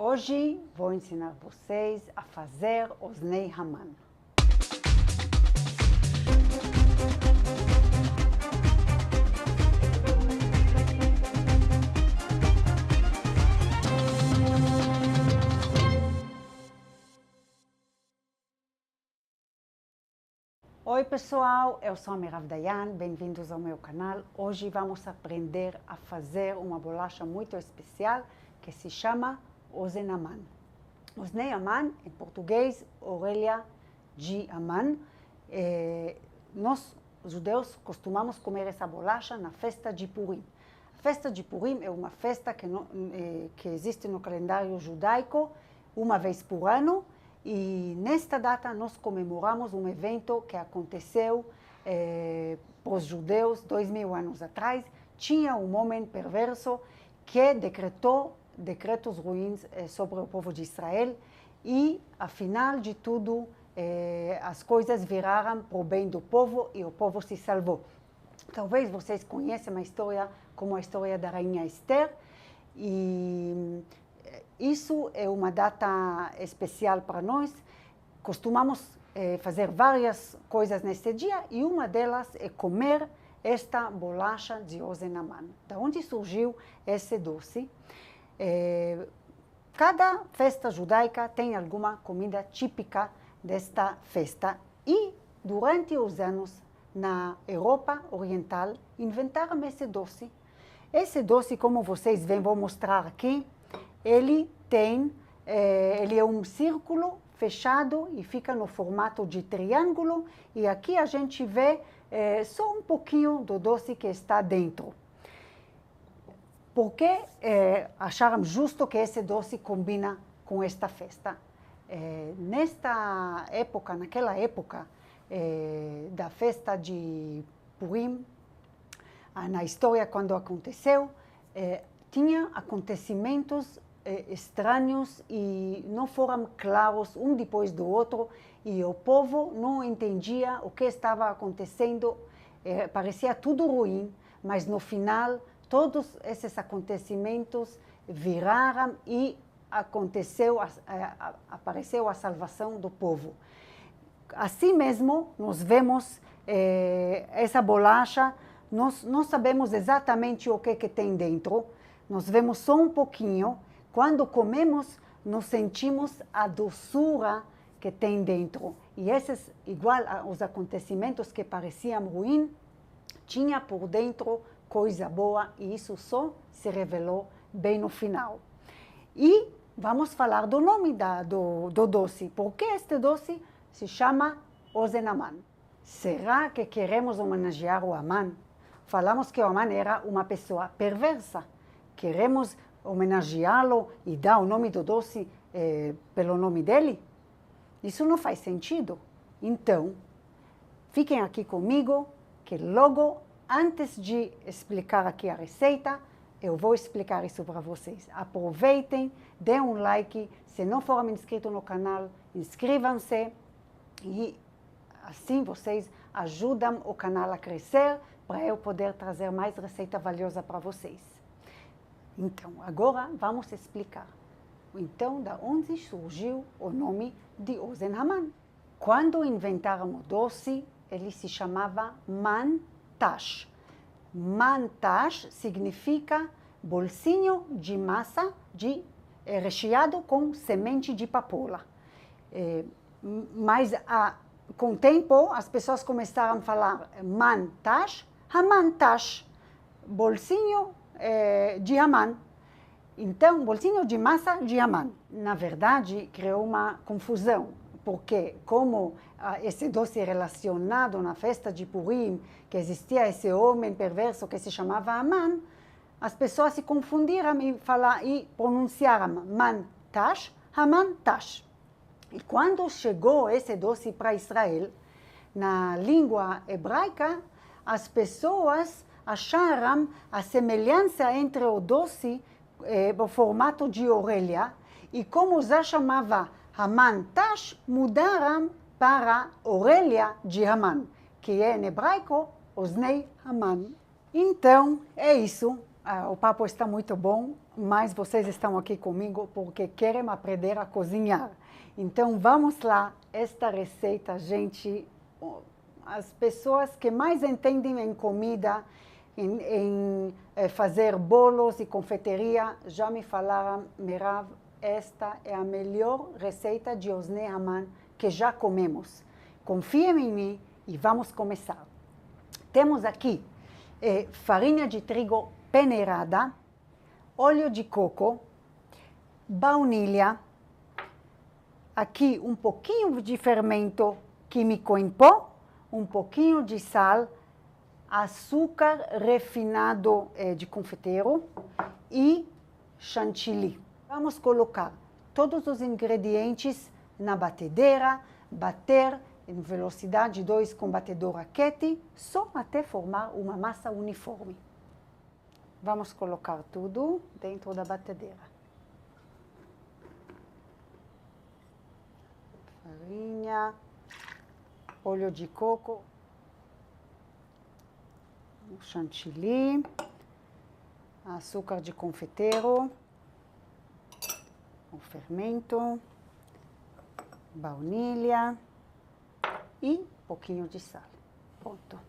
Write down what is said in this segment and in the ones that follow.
Hoje vou ensinar vocês a fazer Oznei Haman. Oi pessoal, eu sou a Merav Dayan, bem-vindos ao meu canal. Hoje vamos aprender a fazer uma bolacha muito especial que se chama Ozen Haman. Oznei Haman, em português, Orelha de Haman. Nós, judeus, costumamos comer essa bolacha na festa de Purim. A festa de Purim é uma festa que existe no calendário judaico uma vez por ano. E nesta data nós comemoramos um evento que aconteceu para os judeus 2000 anos atrás. Tinha um homem perverso que decretou decretos ruins sobre o povo de Israel e, afinal de tudo, as coisas viraram para o bem do povo e o povo se salvou. Talvez vocês conheçam a história como a história da Rainha Esther, e isso é uma data especial para nós. Costumamos fazer várias coisas neste dia e uma delas é comer esta bolacha de Ozen Haman. Da onde surgiu esse doce? Cada festa judaica tem alguma comida típica desta festa e durante os anos na Europa Oriental inventaram esse doce. Esse doce, como vocês veem, vou mostrar aqui. Ele é um círculo fechado e fica no formato de triângulo, e aqui a gente vê só um pouquinho do doce que está dentro. Por que acharam justo que esse doce combina com esta festa? Naquela época da festa de Purim, na história quando aconteceu, tinha acontecimentos estranhos e não foram claros um depois do outro, e o povo não entendia o que estava acontecendo. Parecia tudo ruim, mas no final todos esses acontecimentos viraram e apareceu a salvação do povo. Assim mesmo, nós vemos essa bolacha. Nós não sabemos exatamente o que tem dentro, nós vemos só um pouquinho. Quando comemos, nós sentimos a doçura que tem dentro. E esses, igual aos acontecimentos que pareciam ruins, tinha por dentro coisa boa, e isso só se revelou bem no final. E vamos falar do nome do doce. Por que este doce se chama Ozen Haman? Será que queremos homenagear o Haman? Falamos que o Haman era uma pessoa perversa. Queremos homenageá-lo e dar o nome do doce pelo nome dele? Isso não faz sentido. Então, fiquem aqui comigo, que logo antes de explicar aqui a receita, eu vou explicar isso para vocês. Aproveitem, dêem um like. Se não forem inscritos no canal, inscrevam-se, e assim vocês ajudam o canal a crescer, para eu poder trazer mais receita valiosa para vocês. Então, agora vamos explicar. Então, da onde surgiu o nome de Ozen Haman? Quando inventaram o doce, ele se chamava Man-tash. Man-tash significa bolsinho de massa recheado com semente de papoula. Mas com o tempo, as pessoas começaram a falar Man-tash, Haman-tash, bolsinho de Haman. Então, bolsinho de massa de Haman. Na verdade, criou uma confusão, porque como esse doce é relacionado na festa de Purim, que existia esse homem perverso que se chamava Haman, as pessoas se confundiram e pronunciaram Man-tash, Haman-tash. E quando chegou esse doce para Israel, na língua hebraica, as pessoas acharam a semelhança entre o doce no formato de orelha, e como já chamava Haman-tash, mudaram para orelha de Haman, que é em hebraico Oznei Haman. Então, é isso. O papo está muito bom, mas vocês estão aqui comigo porque querem aprender a cozinhar. Então, vamos lá. Esta receita, gente, as pessoas que mais entendem em comida, em fazer bolos e confeiteria, já me falaram, Merav, esta é a melhor receita de Osnei Haman que já comemos. Confiem em mim e vamos começar. Temos aqui farinha de trigo peneirada, óleo de coco, baunilha, aqui um pouquinho de fermento químico em pó, um pouquinho de sal, açúcar refinado de confeiteiro e chantilly. Vamos colocar todos os ingredientes na batedeira, bater em velocidade 2 com batedor raquete, só até formar uma massa uniforme. Vamos colocar tudo dentro da batedeira. Farinha, óleo de coco, chantilly, açúcar de confeiteiro, o fermento, baunilha e um pouquinho de sal. Pronto.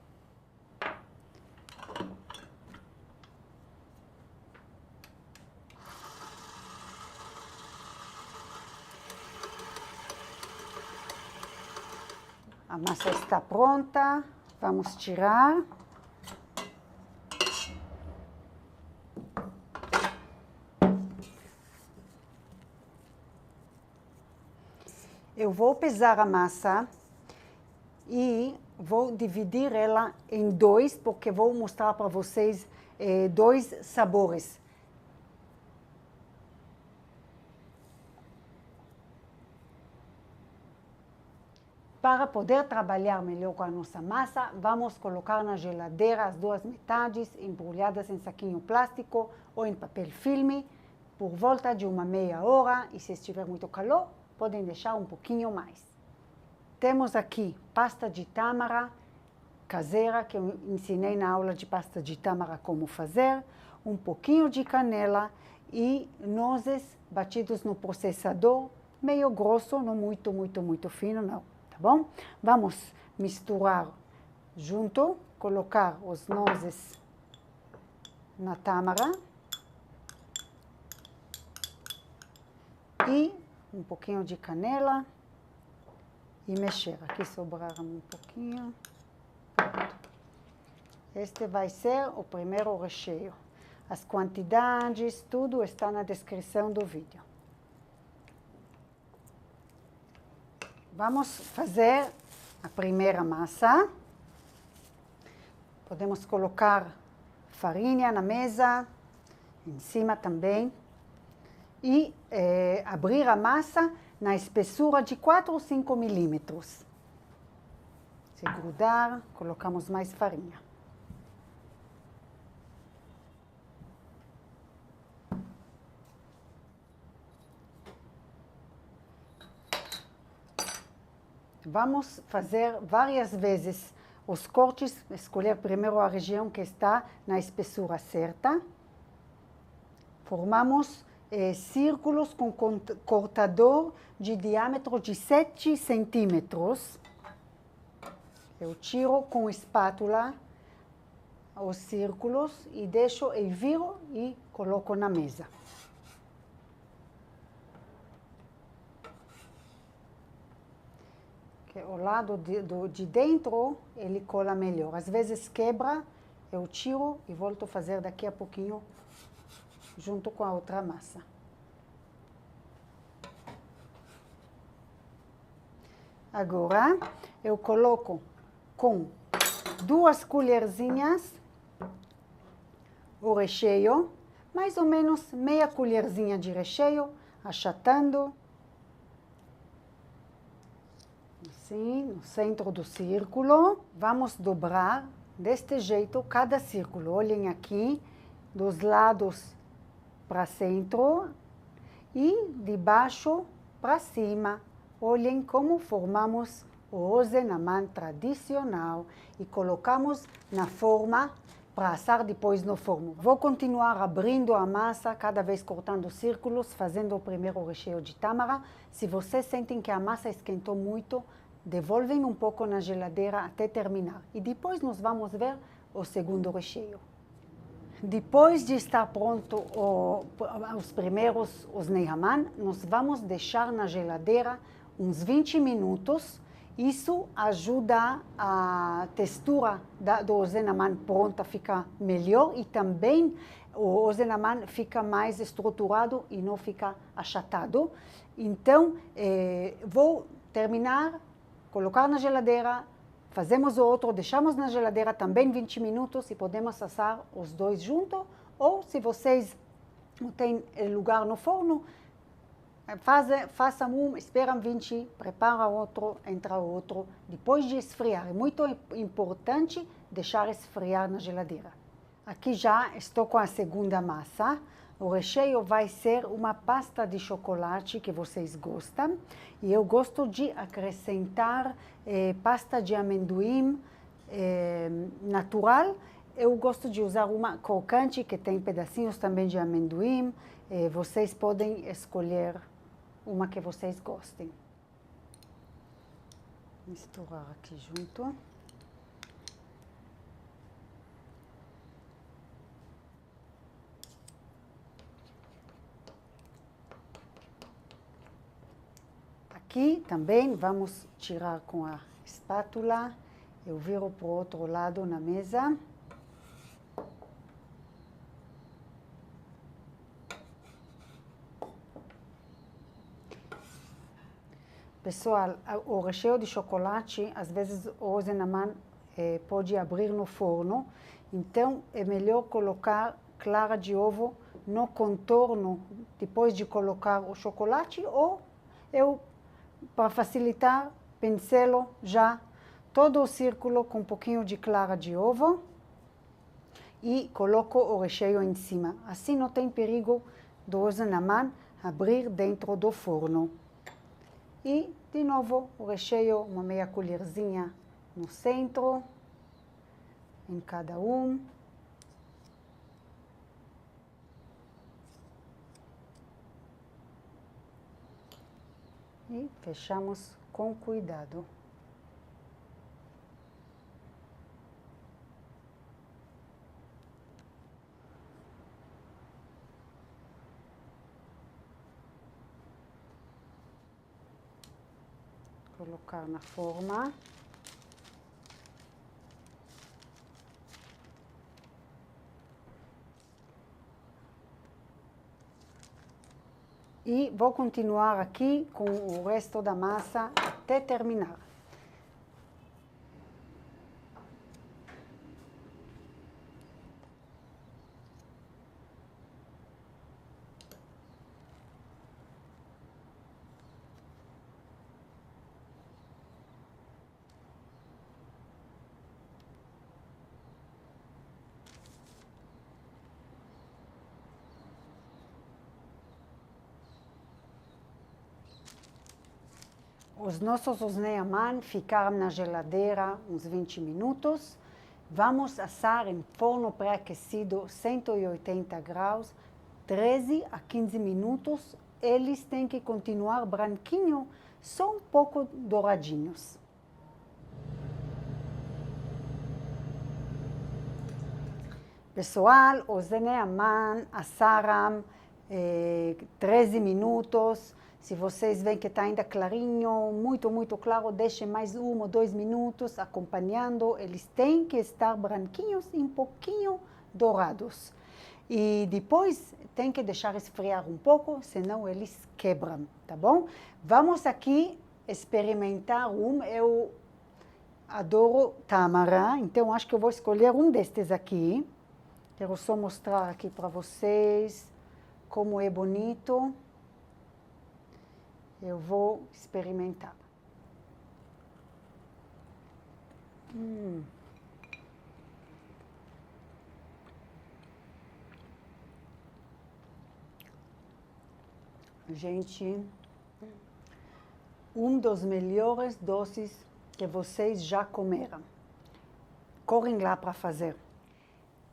A massa está pronta, vamos tirar. Eu vou pesar a massa e vou dividir ela em dois, porque vou mostrar para vocês dois sabores. Para poder trabalhar melhor com a nossa massa, vamos colocar na geladeira as duas metades embrulhadas em saquinho plástico ou em papel filme por volta de uma meia hora, e se estiver muito calor, podem deixar um pouquinho mais. Temos aqui pasta de tâmara caseira, que eu ensinei na aula de pasta de tâmara como fazer, um pouquinho de canela e nozes batidos no processador, meio grosso, não muito fino, não, tá bom? Vamos misturar junto, colocar os nozes na tâmara e um pouquinho de canela e mexer. Aqui sobraram um pouquinho. Este vai ser o primeiro recheio. As quantidades, tudo está na descrição do vídeo. Vamos fazer a primeira massa. Podemos colocar farinha na mesa, em cima também. E abrir a massa na espessura de 4 ou 5 milímetros. Se grudar, colocamos mais farinha. Vamos fazer várias vezes os cortes, escolher primeiro a região que está na espessura certa. Formamos círculos com cortador de diâmetro de 7 centímetros. Eu tiro com espátula os círculos e deixo e viro e coloco na mesa. Que o lado de dentro ele cola melhor. Às vezes quebra, eu tiro e volto a fazer daqui a pouquinho junto com a outra massa. Agora, eu coloco com 2 colherzinhas o recheio, mais ou menos meia colherzinha de recheio, achatando. Assim, no centro do círculo. Vamos dobrar deste jeito cada círculo. Olhem aqui, dos lados para centro e de baixo para cima. Olhem como formamos o Osnei Haman tradicional e colocamos na forma para assar depois no forno. Vou continuar abrindo a massa, cada vez cortando círculos, fazendo o primeiro recheio de tâmara. Se vocês sentem que a massa esquentou muito, devolvem um pouco na geladeira até terminar. E depois nós vamos ver o segundo recheio. Depois de estar pronto os primeiros osnei Haman, nós vamos deixar na geladeira uns 20 minutos. Isso ajuda a textura do osnei Haman pronta a ficar melhor e também o osnei Haman fica mais estruturado e não fica achatado. Então, vou terminar, colocar na geladeira. Fazemos o outro, deixamos na geladeira também 20 minutos e podemos assar os dois juntos. Ou se vocês não têm lugar no forno, façam um, esperam 20, prepara outro, entra outro. Depois de esfriar, é muito importante deixar esfriar na geladeira. Aqui já estou com a segunda massa. O recheio vai ser uma pasta de chocolate que vocês gostam. E eu gosto de acrescentar pasta de amendoim natural. Eu gosto de usar uma crocante que tem pedacinhos também de amendoim. Vocês podem escolher uma que vocês gostem. Misturar aqui junto. Aqui também vamos tirar com a espátula. Eu viro para o outro lado na mesa. Pessoal, o recheio de chocolate, às vezes o osnei Haman pode abrir no forno. Então, é melhor colocar clara de ovo no contorno depois de colocar o chocolate, ou para facilitar, pincelo já todo o círculo com um pouquinho de clara de ovo e coloco o recheio em cima. Assim não tem perigo do osnei Haman abrir dentro do forno. E, de novo, o recheio, uma meia colherzinha no centro, em cada um. E fechamos com cuidado. Colocar na forma. E vou continuar aqui com o resto da massa até terminar. Os nossos osnei Haman ficaram na geladeira uns 20 minutos. Vamos assar em forno pré-aquecido 180 graus, 13 a 15 minutos. Eles têm que continuar branquinho, só um pouco douradinhos. Pessoal, osnei Haman assaram 13 minutos. Se vocês veem que está ainda clarinho, muito claro, deixem mais 1 ou 2 minutos acompanhando. Eles têm que estar branquinhos e um pouquinho dourados. E depois tem que deixar esfriar um pouco, senão eles quebram, tá bom? Vamos aqui experimentar um. Eu adoro tâmara, então acho que eu vou escolher um destes aqui. Quero só mostrar aqui para vocês como é bonito. Eu vou experimentar. Gente, um dos melhores doces que vocês já comeram. Correm lá para fazer.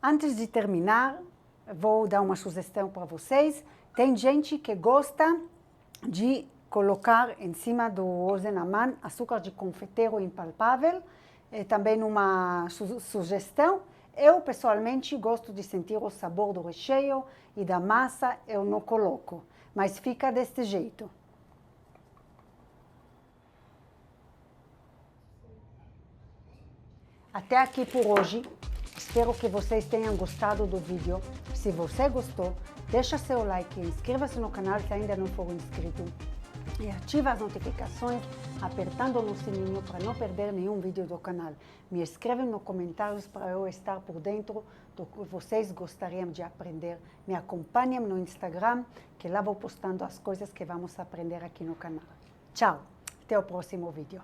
Antes de terminar, vou dar uma sugestão para vocês. Tem gente que gosta de colocar em cima do Ozen-Amman açúcar de confeiteiro impalpável. É também uma sugestão. Eu, pessoalmente, gosto de sentir o sabor do recheio e da massa, eu não coloco, mas fica deste jeito. Até aqui por hoje. Espero que vocês tenham gostado do vídeo. Se você gostou, deixa seu like, inscreva-se no canal se ainda não for inscrito e ativa as notificações apertando no sininho para não perder nenhum vídeo do canal. Me escrevem nos comentários para eu estar por dentro do que vocês gostariam de aprender. Me acompanhem no Instagram, que lá vou postando as coisas que vamos aprender aqui no canal. Tchau, até o próximo vídeo.